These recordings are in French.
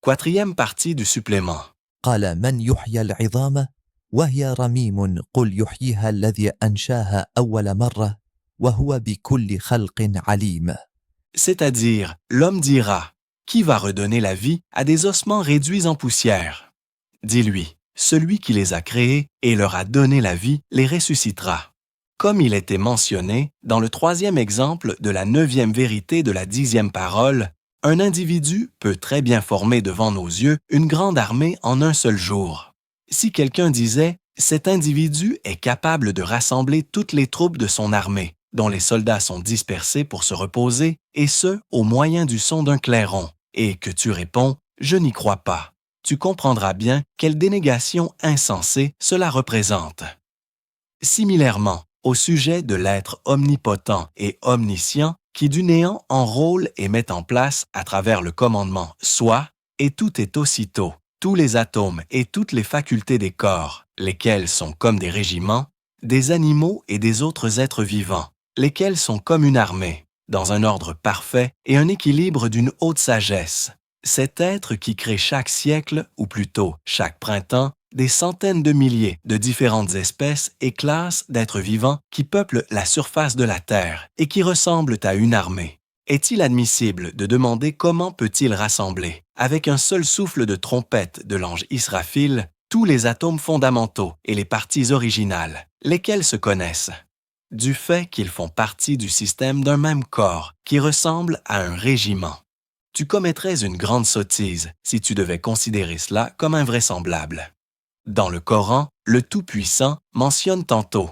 Quatrième partie du supplément. قال من يحيي العظام وهي رميم قل يحييها الذي أنشاها أول مرة وهو بكل خلق عليم. C'est-à-dire, l'homme dira, qui va redonner la vie à des ossements réduits en poussière? Dis-lui, celui qui les a créés et leur a donné la vie les ressuscitera. Comme il était mentionné dans le troisième exemple de la 9e vérité de la 10e parole, un individu peut très bien former devant nos yeux une grande armée en un seul jour. Si quelqu'un disait « cet individu est capable de rassembler toutes les troupes de son armée, dont les soldats sont dispersés pour se reposer, et ce, au moyen du son d'un clairon, et que tu réponds « je n'y crois pas », tu comprendras bien quelle dénégation insensée cela représente. Similairement, au sujet de l'être omnipotent et omniscient qui du néant enrôle et met en place à travers le commandement « Sois » et tout est aussitôt, tous les atomes et toutes les facultés des corps, lesquels sont comme des régiments, des animaux et des autres êtres vivants, lesquels sont comme une armée, dans un ordre parfait et un équilibre d'une haute sagesse. Cet être qui crée chaque siècle, ou plutôt chaque printemps, des centaines de milliers de différentes espèces et classes d'êtres vivants qui peuplent la surface de la Terre et qui ressemblent à une armée. Est-il admissible de demander comment peut-il rassembler, avec un seul souffle de trompette de l'ange Israfil, tous les atomes fondamentaux et les parties originales, lesquelles se connaissent? Du fait qu'ils font partie du système d'un même corps qui ressemble à un régiment. Tu commettrais une grande sottise si tu devais considérer cela comme invraisemblable. Dans le Coran, le Tout-Puissant mentionne tantôt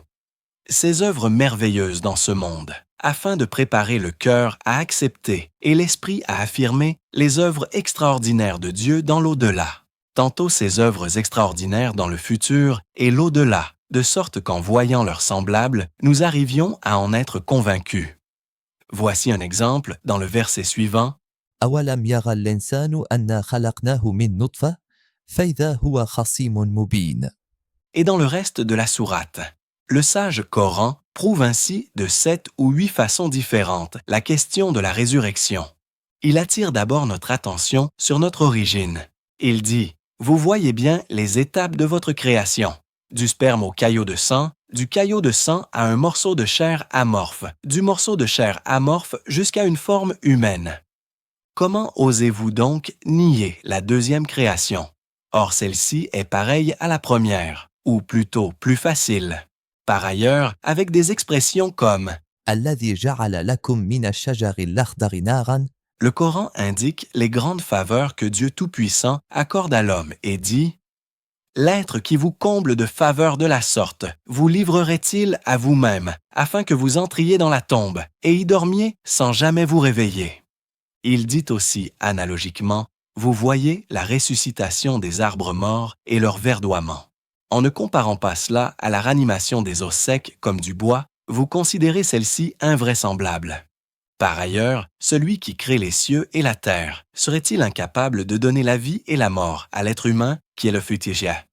ces œuvres merveilleuses dans ce monde, afin de préparer le cœur à accepter et l'esprit à affirmer les œuvres extraordinaires de Dieu dans l'au-delà. Tantôt ces œuvres extraordinaires dans le futur et l'au-delà, de sorte qu'en voyant leurs semblables, nous arrivions à en être convaincus. Voici un exemple dans le verset suivant. أولم يرى الإنسان أنا خلقناه من نطفة فإذا هو خصيم مبين. Et dans le reste de la sourate, le sage Coran prouve ainsi de 7 ou 8 façons différentes la question de la résurrection. Il attire d'abord notre attention sur notre origine. Il dit « Vous voyez bien les étapes de votre création, du sperme au caillot de sang, du caillot de sang à un morceau de chair amorphe, du morceau de chair amorphe jusqu'à une forme humaine. Comment osez-vous donc nier la deuxième création? Or celle-ci est pareille à la première, ou plutôt plus facile. Par ailleurs, avec des expressions comme الذي جعل لكم من الشجر الأخضر نارا. Le Coran indique les grandes faveurs que Dieu Tout-Puissant accorde à l'homme et dit « L'être qui vous comble de faveurs de la sorte, vous livrerait-il à vous-même, afin que vous entriez dans la tombe et y dormiez sans jamais vous réveiller ?» Il dit aussi, analogiquement, « Vous voyez la ressuscitation des arbres morts et leur verdoiement. En ne comparant pas cela à la ranimation des os secs comme du bois, vous considérez celle-ci invraisemblable. Par ailleurs, celui qui crée les cieux et la terre, serait-il incapable de donner la vie et la mort à l'être humain qui est le futigha,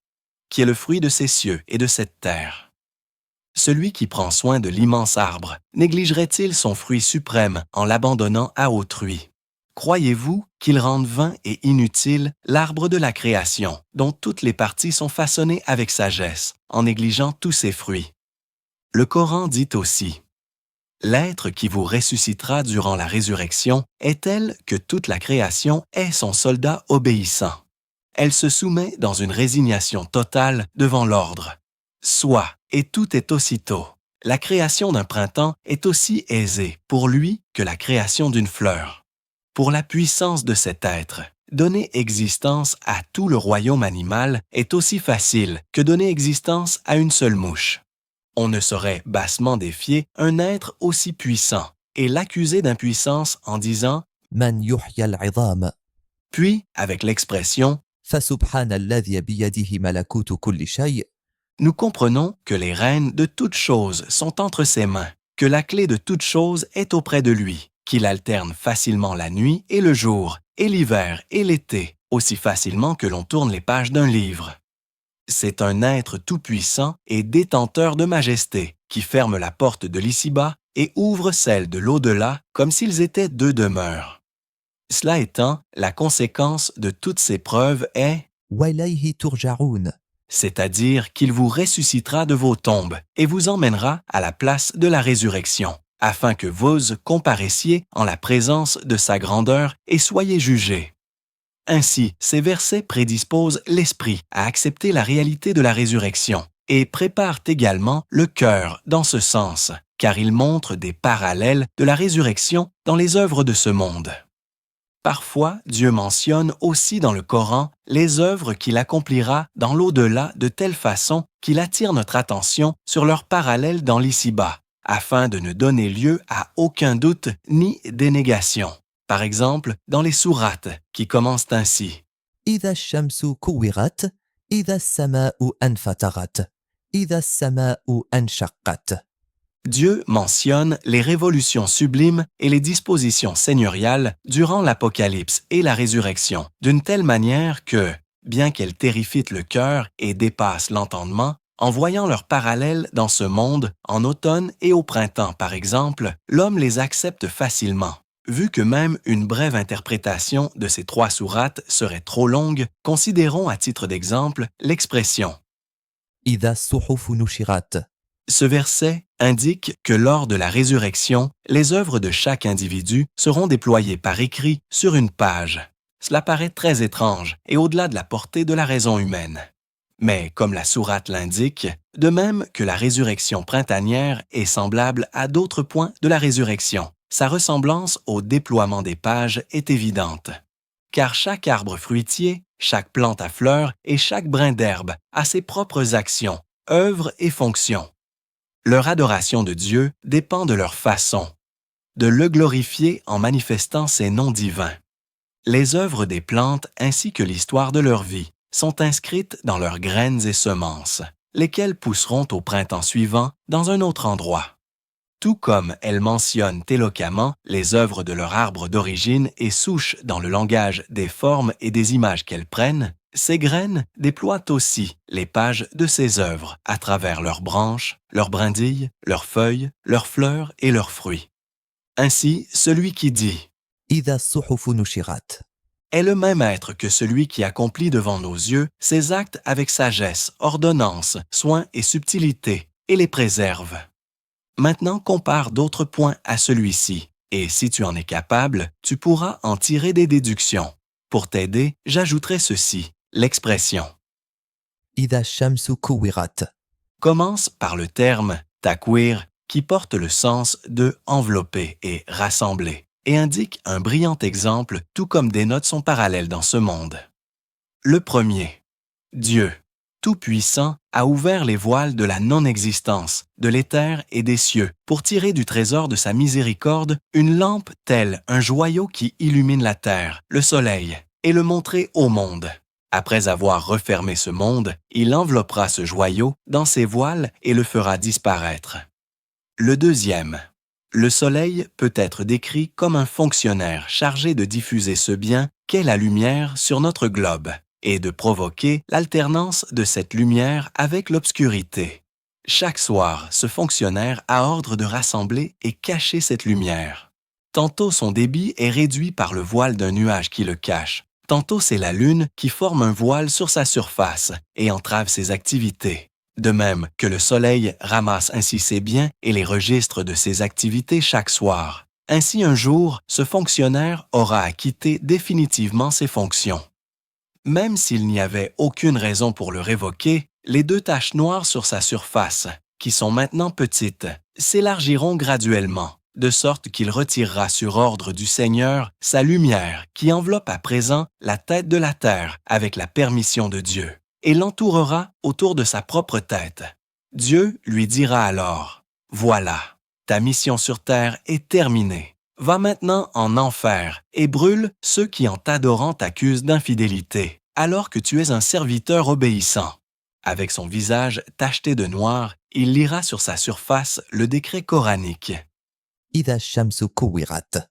qui est le fruit de ces cieux et de cette terre? Celui qui prend soin de l'immense arbre, négligerait-il son fruit suprême en l'abandonnant à autrui? Croyez-vous qu'il rende vain et inutile l'arbre de la création, dont toutes les parties sont façonnées avec sagesse, en négligeant tous ses fruits? Le Coran dit aussi « L'être qui vous ressuscitera durant la résurrection est tel que toute la création est son soldat obéissant. Elle se soumet dans une résignation totale devant l'ordre. Sois, et tout est aussitôt. La création d'un printemps est aussi aisée pour lui que la création d'une fleur. Pour la puissance de cet être, donner existence à tout le royaume animal est aussi facile que donner existence à une seule mouche. On ne saurait bassement défier un être aussi puissant et l'accuser d'impuissance en disant من يحيي العظام. « Puis, avec l'expression فسبحان الذي بيده ملكوت كل شيء. » nous comprenons que les rênes de toutes choses sont entre ses mains, que la clé de toutes choses est auprès de lui, qu'il alterne facilement la nuit et le jour, et l'hiver et l'été, aussi facilement que l'on tourne les pages d'un livre. C'est un être tout-puissant et détenteur de majesté qui ferme la porte de l'ici-bas et ouvre celle de l'au-delà comme s'ils étaient deux demeures. Cela étant, la conséquence de toutes ces preuves est, وإليه ترجعون c'est-à-dire qu'il vous ressuscitera de vos tombes et vous emmènera à la place de la résurrection, afin que vous comparaissiez en la présence de sa grandeur et soyez jugés. Ainsi, ces versets prédisposent l'esprit à accepter la réalité de la résurrection et préparent également le cœur dans ce sens, car ils montrent des parallèles de la résurrection dans les œuvres de ce monde. Parfois, Dieu mentionne aussi dans le Coran les œuvres qu'il accomplira dans l'au-delà de telle façon qu'il attire notre attention sur leurs parallèles dans l'ici-bas, afin de ne donner lieu à aucun doute ni dénégation. Par exemple, dans les sourates qui commencent ainsi. إذا الشمس كورت إذا السماء انفطرت إذا السماء انشقت. Dieu mentionne les révolutions sublimes et les dispositions seigneuriales durant l'Apocalypse et la résurrection, d'une telle manière que, bien qu'elles terrifient le cœur et dépassent l'entendement, en voyant leurs parallèles dans ce monde, en automne et au printemps par exemple, l'homme les accepte facilement. Vu que même une brève interprétation de ces 3 sourates serait trop longue, considérons à titre d'exemple l'expression إذا الصحف نشرت. Ce verset indique que lors de la résurrection, les œuvres de chaque individu seront déployées par écrit sur une page. Cela paraît très étrange et au-delà de la portée de la raison humaine. Mais comme la sourate l'indique, de même que la résurrection printanière est semblable à d'autres points de la résurrection, sa ressemblance au déploiement des pages est évidente. Car chaque arbre fruitier, chaque plante à fleurs et chaque brin d'herbe a ses propres actions, œuvres et fonctions. Leur adoration de Dieu dépend de leur façon, de le glorifier en manifestant ses noms divins. Les œuvres des plantes ainsi que l'histoire de leur vie sont inscrites dans leurs graines et semences, lesquelles pousseront au printemps suivant dans un autre endroit. Tout comme elles mentionnent éloquemment les œuvres de leur arbre d'origine et souches dans le langage des formes et des images qu'elles prennent, ces graines déploient aussi les pages de ces œuvres à travers leurs branches, leurs brindilles, leurs feuilles, leurs fleurs et leurs fruits. Ainsi, celui qui dit إذا الصحف نشرت. est le même être que celui qui accomplit devant nos yeux ses actes avec sagesse, ordonnance, soin et subtilité, et les préserve. Maintenant, compare d'autres points à celui-ci, et si tu en es capable, tu pourras en tirer des déductions. Pour t'aider, j'ajouterai ceci, l'expression إذا الشمس كورت. commence par le terme « takwir » qui porte le sens de « envelopper » et « rassembler » et indique un brillant exemple tout comme dénote son parallèle dans ce monde. Le premier, Dieu, Tout-Puissant, a ouvert les voiles de la non-existence, de l'éther et des cieux pour tirer du trésor de sa miséricorde une lampe telle un joyau qui illumine la terre, le soleil, et le montrer au monde. Après avoir refermé ce monde, il enveloppera ce joyau dans ses voiles et le fera disparaître. Le deuxième, le soleil peut être décrit comme un fonctionnaire chargé de diffuser ce bien qu'est la lumière sur notre globe et de provoquer l'alternance de cette lumière avec l'obscurité. Chaque soir, ce fonctionnaire a ordre de rassembler et cacher cette lumière. Tantôt son débit est réduit par le voile d'un nuage qui le cache, tantôt c'est la lune qui forme un voile sur sa surface et entrave ses activités. De même que le soleil ramasse ainsi ses biens et les registres de ses activités chaque soir. Ainsi un jour, ce fonctionnaire aura à quitter définitivement ses fonctions. Même s'il n'y avait aucune raison pour le révoquer, les 2 taches noires sur sa surface, qui sont maintenant petites, s'élargiront graduellement, de sorte qu'il retirera sur ordre du Seigneur sa lumière qui enveloppe à présent la tête de la terre avec la permission de Dieu, et l'entourera autour de sa propre tête. Dieu lui dira alors, « Voilà, ta mission sur terre est terminée. Va maintenant en enfer et brûle ceux qui en t'adorant t'accusent d'infidélité, alors que tu es un serviteur obéissant. » Avec son visage tacheté de noir, il lira sur sa surface le décret coranique. إذا الشمس كورت.